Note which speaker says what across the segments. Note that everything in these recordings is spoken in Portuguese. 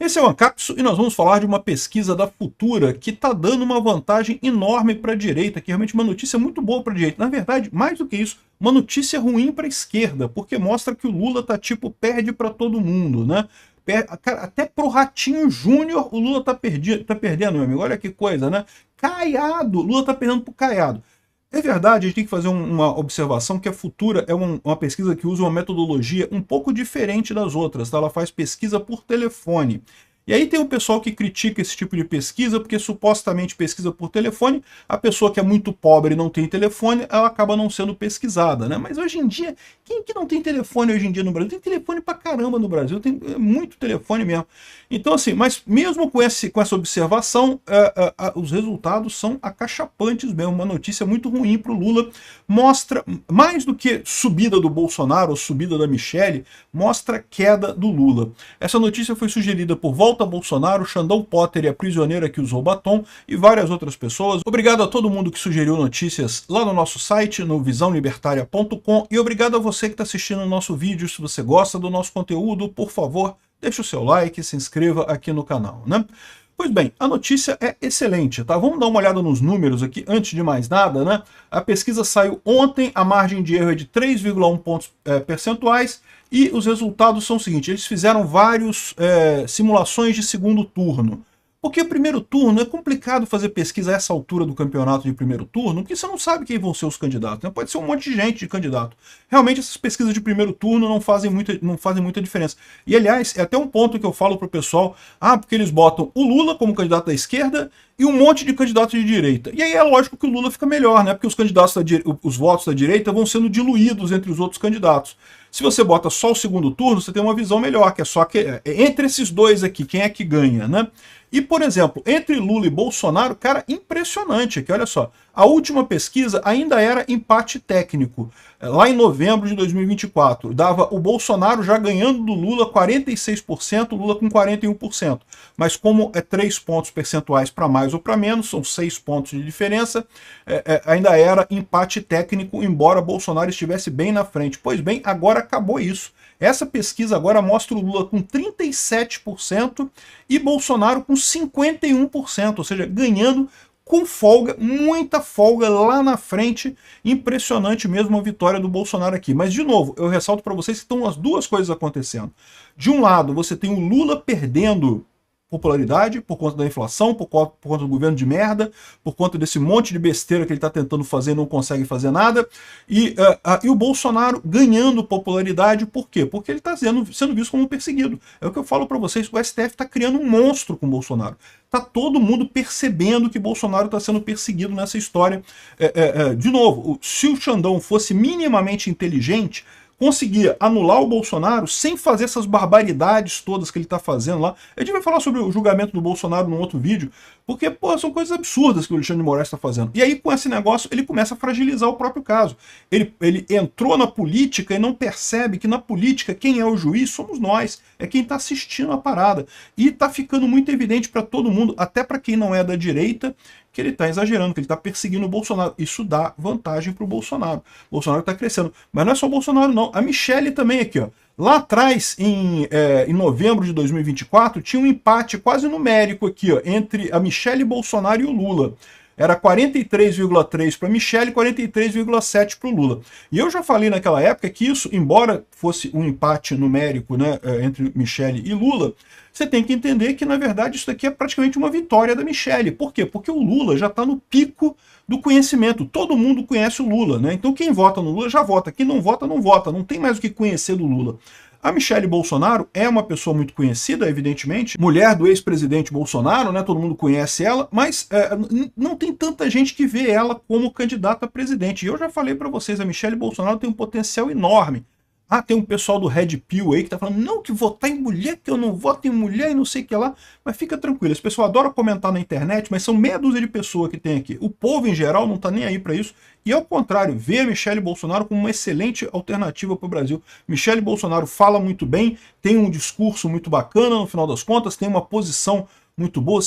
Speaker 1: Esse é o Ancapso e nós vamos falar de uma pesquisa da Futura que está dando uma vantagem enorme para a direita, que é realmente uma notícia muito boa para a direita. Na verdade, mais do que isso, uma notícia ruim para a esquerda, porque mostra que o Lula tá tipo, perde para todo mundo, né? Cara, até pro Ratinho Júnior o Lula tá perdendo, meu amigo. Olha que coisa, né? Caiado, Lula tá perdendo pro Caiado. É verdade, a gente tem que fazer uma observação que a Futura é uma pesquisa que usa uma metodologia um pouco diferente das outras, tá? Ela faz pesquisa por telefone. E aí tem o pessoal que critica esse tipo de pesquisa, porque supostamente pesquisa por telefone, a pessoa que é muito pobre e não tem telefone, ela acaba não sendo pesquisada, né? Mas hoje em dia, quem que não tem telefone hoje em dia no Brasil? Tem telefone pra caramba no Brasil, tem muito telefone mesmo. Então assim, mas mesmo com essa observação, os resultados são acachapantes mesmo, uma notícia muito ruim pro Lula, mostra, mais do que subida do Bolsonaro ou subida da Michelle, mostra queda do Lula. Essa notícia foi sugerida por Volta Bolsonaro, Xandão Potter e a prisioneira que usou batom e várias outras pessoas. Obrigado a todo mundo que sugeriu notícias lá no nosso site, no visãolibertaria.com, e obrigado a você que está assistindo o nosso vídeo. Se você gosta do nosso conteúdo, por favor, deixe o seu like e se inscreva aqui no canal, né? Pois bem, a notícia é excelente, tá? Vamos dar uma olhada nos números aqui, antes de mais nada, né? A pesquisa saiu ontem, a margem de erro é de 3,1 pontos percentuais, e os resultados são o seguinte: eles fizeram várias simulações de segundo turno. Porque o primeiro turno é complicado fazer pesquisa a essa altura do campeonato de primeiro turno, porque você não sabe quem vão ser os candidatos, né? Pode ser um monte de gente de candidato. Realmente essas pesquisas de primeiro turno não fazem muita diferença. E aliás, é até um ponto que eu falo pro pessoal, porque eles botam o Lula como candidato da esquerda e um monte de candidatos de direita. E aí é lógico que o Lula fica melhor, né? Porque os candidatos os votos da direita vão sendo diluídos entre os outros candidatos. Se você bota só o segundo turno, você tem uma visão melhor, que é só que entre esses dois aqui, quem é que ganha, né? E, por exemplo, entre Lula e Bolsonaro, cara, impressionante aqui, olha só. A última pesquisa ainda era empate técnico, lá em novembro de 2024. Dava o Bolsonaro já ganhando do Lula 46%, o Lula com 41%. Mas como é 3 pontos percentuais para mais ou para menos, são 6 pontos de diferença, ainda era empate técnico, embora Bolsonaro estivesse bem na frente. Pois bem, agora acabou isso. Essa pesquisa agora mostra o Lula com 37% e Bolsonaro com 51%, ou seja, ganhando com folga, muita folga lá na frente. Impressionante mesmo a vitória do Bolsonaro aqui. Mas, de novo, eu ressalto para vocês que estão as duas coisas acontecendo. De um lado, você tem o Lula perdendo popularidade por conta da inflação, por conta do governo de merda, por conta desse monte de besteira que ele está tentando fazer e não consegue fazer nada, e o Bolsonaro ganhando popularidade. Por quê? Porque ele está sendo visto como um perseguido. É o que eu falo para vocês, o STF está criando um monstro com o Bolsonaro. Está todo mundo percebendo que Bolsonaro está sendo perseguido nessa história. De novo, se o Xandão fosse minimamente inteligente, conseguia anular o Bolsonaro sem fazer essas barbaridades todas que ele está fazendo lá. A gente vai falar sobre o julgamento do Bolsonaro num outro vídeo, porque, pô, são coisas absurdas que o Alexandre de Moraes está fazendo. E aí, com esse negócio, ele começa a fragilizar o próprio caso. Ele entrou na política e não percebe que na política quem é o juiz somos nós, é quem está assistindo a parada. E está ficando muito evidente para todo mundo, até para quem não é da direita, que ele está exagerando, que ele está perseguindo o Bolsonaro. Isso dá vantagem para o Bolsonaro. O Bolsonaro está crescendo. Mas não é só o Bolsonaro, não. A Michelle também aqui, ó. Lá atrás, em novembro de 2024, tinha um empate quase numérico aqui, ó, entre a Michelle Bolsonaro e o Lula. Era 43,3 para Michelle e 43,7 para o Lula. E eu já falei naquela época que isso, embora fosse um empate numérico, né, entre Michelle e Lula, você tem que entender que, na verdade, isso aqui é praticamente uma vitória da Michelle. Por quê? Porque o Lula já está no pico do conhecimento. Todo mundo conhece o Lula, né? Então quem vota no Lula já vota. Quem não vota, não vota. Não tem mais o que conhecer do Lula. A Michelle Bolsonaro é uma pessoa muito conhecida, evidentemente, mulher do ex-presidente Bolsonaro, né? Todo mundo conhece ela, mas não tem tanta gente que vê ela como candidata a presidente. E eu já falei para vocês, a Michelle Bolsonaro tem um potencial enorme. Tem um pessoal do Red Pill aí que tá falando, não, que votar em mulher, que eu não voto em mulher e não sei o que lá. Mas fica tranquilo, esse pessoal adora comentar na internet, mas são meia dúzia de pessoas que tem aqui. O povo, em geral, não tá nem aí para isso. E ao contrário, vê a Michelle Bolsonaro como uma excelente alternativa para o Brasil. Michelle Bolsonaro fala muito bem, tem um discurso muito bacana, no final das contas, tem uma posição muito boa.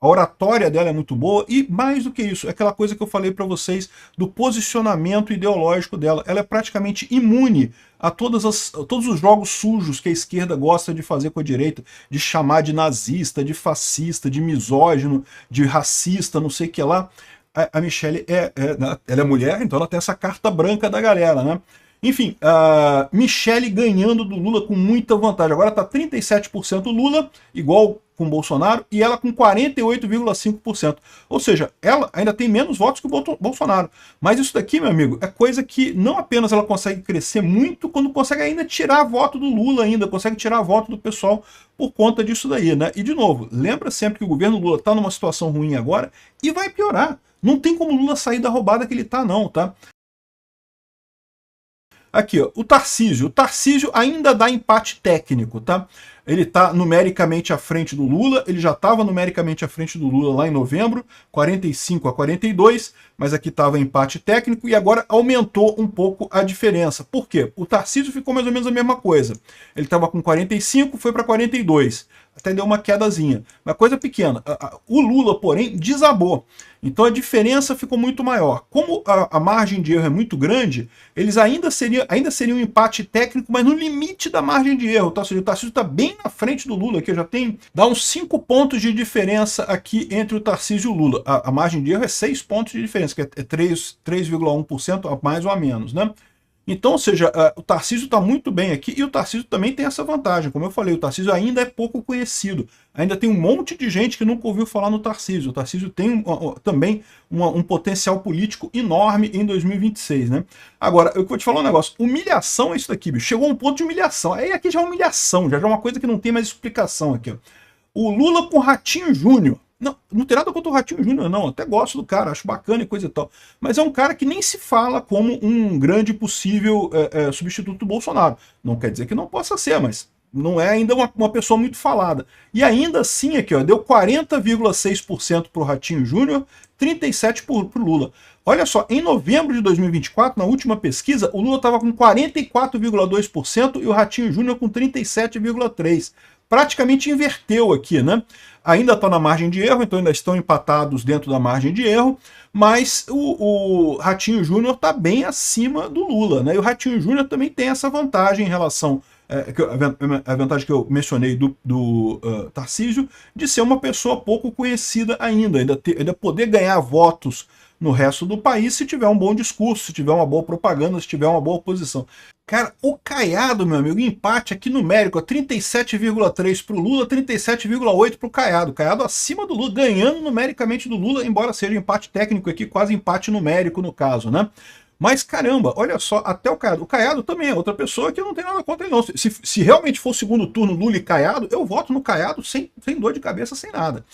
Speaker 1: a oratória dela é muito boa e, mais do que isso, é aquela coisa que eu falei para vocês do posicionamento ideológico dela. Ela é praticamente imune a todos os jogos sujos que a esquerda gosta de fazer com a direita, de chamar de nazista, de fascista, de misógino, de racista, não sei o que lá. A Michelle ela é mulher, então ela tem essa carta branca da galera, né? Enfim, a Michelle ganhando do Lula com muita vantagem. Agora está 37% Lula, igual com Bolsonaro, e ela com 48,5%. Ou seja, ela ainda tem menos votos que o Bolsonaro. Mas isso daqui, meu amigo, é coisa que não apenas ela consegue crescer muito, quando consegue ainda tirar voto do Lula ainda, consegue tirar voto do pessoal por conta disso daí, né? E de novo, lembra sempre que o governo Lula está numa situação ruim agora e vai piorar. Não tem como o Lula sair da roubada que ele está não, tá? Aqui, ó, o Tarcísio. O Tarcísio ainda dá empate técnico, tá? Ele está numericamente à frente do Lula, ele já estava numericamente à frente do Lula lá em novembro, 45-42, mas aqui estava empate técnico e agora aumentou um pouco a diferença. Por quê? O Tarcísio ficou mais ou menos a mesma coisa. Ele estava com 45, foi para 42. Até deu uma quedazinha. Uma coisa pequena. O Lula, porém, desabou. Então a diferença ficou muito maior. Como a margem de erro é muito grande, eles ainda seriam um empate técnico, mas no limite da margem de erro. Tá? Ou seja, o Tarcísio está bem na frente do Lula, que já dá uns 5 pontos de diferença aqui entre o Tarcísio e o Lula. A margem de erro é 6 pontos de diferença, que é 3,1% a mais ou a menos, né? Então, ou seja, o Tarcísio está muito bem aqui e o Tarcísio também tem essa vantagem. Como eu falei, o Tarcísio ainda é pouco conhecido. Ainda tem um monte de gente que nunca ouviu falar no Tarcísio. O Tarcísio tem também um potencial político enorme em 2026, né? Agora, eu vou te falar um negócio. Humilhação é isso daqui, bicho. Chegou a um ponto de humilhação. Aí aqui já é humilhação, já é uma coisa que não tem mais explicação aqui, ó. O Lula com Ratinho Júnior. Não tem nada contra o Ratinho Júnior, não. Até gosto do cara, acho bacana e coisa e tal. Mas é um cara que nem se fala como um grande possível substituto do Bolsonaro. Não quer dizer que não possa ser, mas não é ainda uma pessoa muito falada. E ainda assim, aqui, ó, deu 40,6% para o Ratinho Júnior, 37% para o Lula. Olha só, em novembro de 2024, na última pesquisa, o Lula estava com 44,2% e o Ratinho Júnior com 37,3%. Praticamente inverteu aqui, né? Ainda está na margem de erro, então ainda estão empatados dentro da margem de erro, mas o Ratinho Júnior está bem acima do Lula, né? E o Ratinho Júnior também tem essa vantagem em relação a vantagem que eu mencionei do Tarcísio, de ser uma pessoa pouco conhecida ainda poder ganhar votos no resto do país se tiver um bom discurso, se tiver uma boa propaganda, se tiver uma boa oposição. Cara, o Caiado, meu amigo, empate aqui numérico, 37,3 para o Lula, 37,8 para o Caiado. O Caiado acima do Lula, ganhando numericamente do Lula, embora seja empate técnico aqui, quase empate numérico no caso, né? Mas caramba, olha só, até o Caiado. O Caiado também é outra pessoa que eu não tenho nada contra ele não. Se realmente for o segundo turno Lula e Caiado, eu voto no Caiado sem dor de cabeça, sem nada.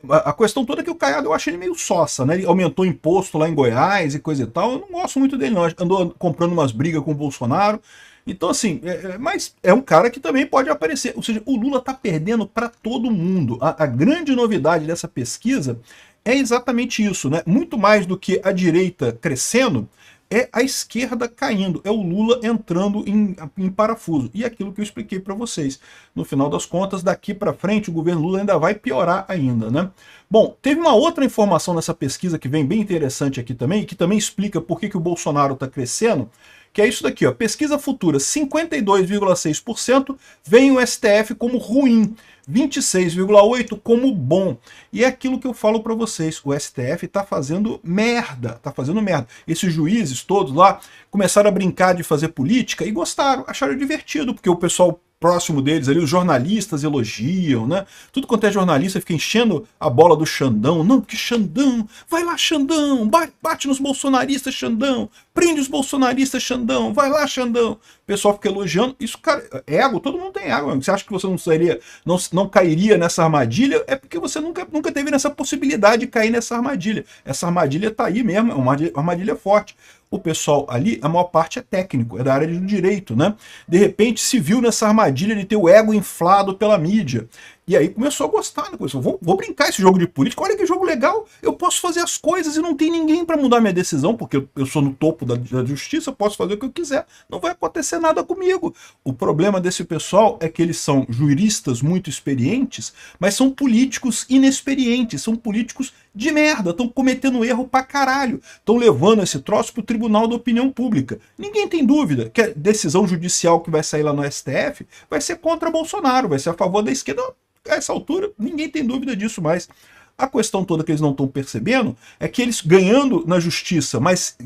Speaker 1: A questão toda é que o Caiado eu acho ele meio sossa, né? Ele aumentou imposto lá em Goiás e coisa e tal. Eu não gosto muito dele, não. Andou comprando umas brigas com o Bolsonaro. Então, assim, mas é um cara que também pode aparecer. Ou seja, o Lula tá perdendo para todo mundo. A grande novidade dessa pesquisa é exatamente isso, né? Muito mais do que a direita crescendo, é a esquerda caindo, é o Lula entrando em parafuso. E aquilo que eu expliquei para vocês. No final das contas, daqui para frente, o governo Lula ainda vai piorar ainda, né? Bom, teve uma outra informação nessa pesquisa que vem bem interessante aqui também, que também explica por que o Bolsonaro está crescendo, que é isso daqui, ó, pesquisa futura, 52,6% vem o STF como ruim, 26,8% como bom. E é aquilo que eu falo para vocês, o STF tá fazendo merda, tá fazendo merda. Esses juízes todos lá começaram a brincar de fazer política e gostaram, acharam divertido, porque o pessoal próximo deles ali, os jornalistas elogiam, né? Tudo quanto é jornalista fica enchendo a bola do Xandão. Não, porque Xandão, vai lá Xandão, bate nos bolsonaristas Xandão, prende os bolsonaristas Xandão, vai lá Xandão. O pessoal fica elogiando. Isso, cara, ego, todo mundo tem ego. Você acha que você não cairia nessa armadilha? É porque você nunca teve essa possibilidade de cair nessa armadilha. Essa armadilha tá aí mesmo, é uma armadilha forte. O pessoal ali, a maior parte é técnico, é da área do direito, né? De repente se viu nessa armadilha de ter o ego inflado pela mídia. E aí começou a gostar, né? Vou brincar esse jogo de política, olha que jogo legal, eu posso fazer as coisas e não tem ninguém para mudar minha decisão, porque eu sou no topo da justiça, posso fazer o que eu quiser, não vai acontecer nada comigo. O problema desse pessoal é que eles são juristas muito experientes, mas são políticos inexperientes, são políticos de merda, estão cometendo erro pra caralho, estão levando esse troço pro tribunal da opinião pública. Ninguém tem dúvida que a decisão judicial que vai sair lá no STF vai ser contra Bolsonaro, vai ser a favor da esquerda. A essa altura, ninguém tem dúvida disso mais. A questão toda que eles não estão percebendo é que eles ganhando na justiça, mas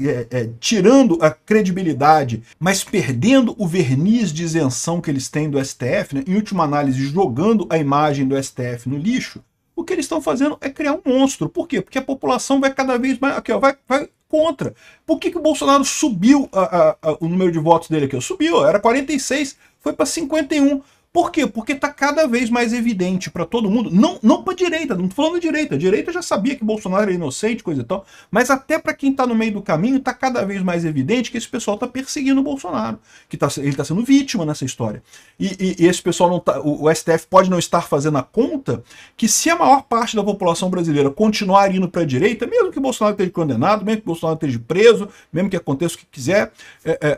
Speaker 1: tirando a credibilidade, mas perdendo o verniz de isenção que eles têm do STF, né, em última análise, jogando a imagem do STF no lixo, o que eles estão fazendo é criar um monstro. Por quê? Porque a população vai cada vez mais aqui, ó, vai contra. Por que o Bolsonaro subiu o número de votos dele aqui? Subiu, era 46, foi para 51. Por quê? Porque está cada vez mais evidente para todo mundo, não para a direita, não estou falando de direita, a direita já sabia que Bolsonaro era inocente, coisa e tal, mas até para quem está no meio do caminho, está cada vez mais evidente que esse pessoal está perseguindo o Bolsonaro, que ele está sendo vítima nessa história. E esse pessoal não tá, o STF pode não estar fazendo a conta que se a maior parte da população brasileira continuar indo para a direita, mesmo que Bolsonaro esteja condenado, mesmo que Bolsonaro esteja preso, mesmo que aconteça o que quiser,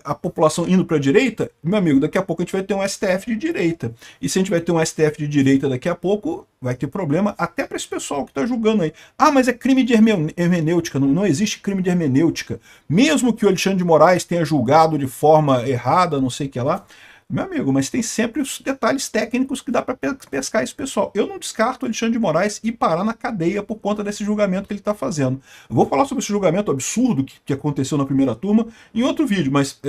Speaker 1: a população indo para a direita, meu amigo, daqui a pouco a gente vai ter um STF de direita. E se a gente vai ter um STF de direita daqui a pouco, vai ter problema até para esse pessoal que está julgando aí. Ah, mas é crime de hermenêutica. Não existe crime de hermenêutica. Mesmo que o Alexandre de Moraes tenha julgado de forma errada, não sei o que lá. Meu amigo, mas tem sempre os detalhes técnicos que dá para pescar esse pessoal. Eu não descarto o Alexandre de Moraes ir parar na cadeia por conta desse julgamento que ele está fazendo. Eu vou falar sobre esse julgamento absurdo que aconteceu na primeira turma em outro vídeo, mas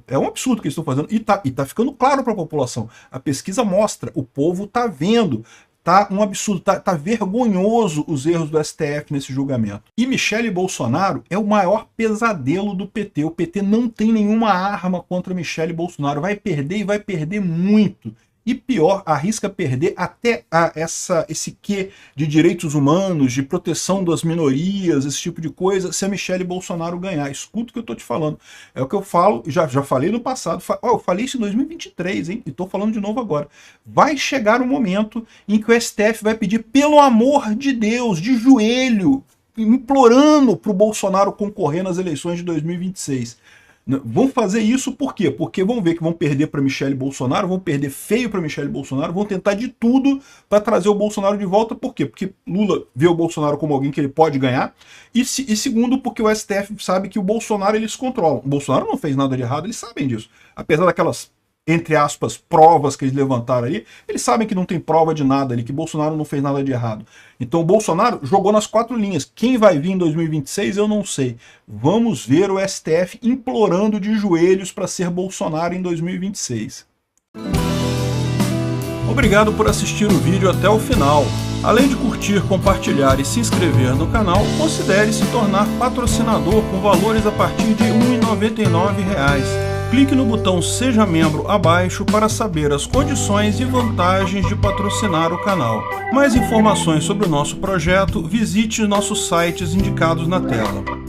Speaker 1: é um absurdo que eles estão fazendo e tá ficando claro para a população. A pesquisa mostra, o povo tá vendo. Tá um absurdo, tá vergonhoso os erros do STF nesse julgamento. E Michele Bolsonaro é o maior pesadelo do PT. O PT não tem nenhuma arma contra Michele Bolsonaro. Vai perder e vai perder muito. E pior, arrisca perder até esse quê de direitos humanos, de proteção das minorias, esse tipo de coisa, se a Michele Bolsonaro ganhar. Escuta o que eu tô te falando. É o que eu falo, já falei no passado, eu falei isso em 2023, hein? E tô falando de novo agora. Vai chegar um momento em que o STF vai pedir, pelo amor de Deus, de joelho, implorando pro Bolsonaro concorrer nas eleições de 2026. Vão fazer isso por quê? Porque vão ver que vão perder para Michele Bolsonaro, vão perder feio para Michele Bolsonaro, vão tentar de tudo para trazer o Bolsonaro de volta. Por quê? Porque Lula vê o Bolsonaro como alguém que ele pode ganhar. E segundo, porque o STF sabe que o Bolsonaro eles controlam. O Bolsonaro não fez nada de errado, eles sabem disso. Apesar daquelas, entre aspas, provas que eles levantaram ali, eles sabem que não tem prova de nada ali, que Bolsonaro não fez nada de errado. Então o Bolsonaro jogou nas 4 linhas. Quem vai vir em 2026, eu não sei. Vamos ver o STF implorando de joelhos para ser Bolsonaro em 2026. Obrigado por assistir o vídeo até o final. Além de curtir, compartilhar e se inscrever no canal, considere se tornar patrocinador com valores a partir de R$ 1,99. Clique no botão Seja Membro abaixo para saber as condições e vantagens de patrocinar o canal. Mais informações sobre o nosso projeto, visite nossos sites indicados na tela.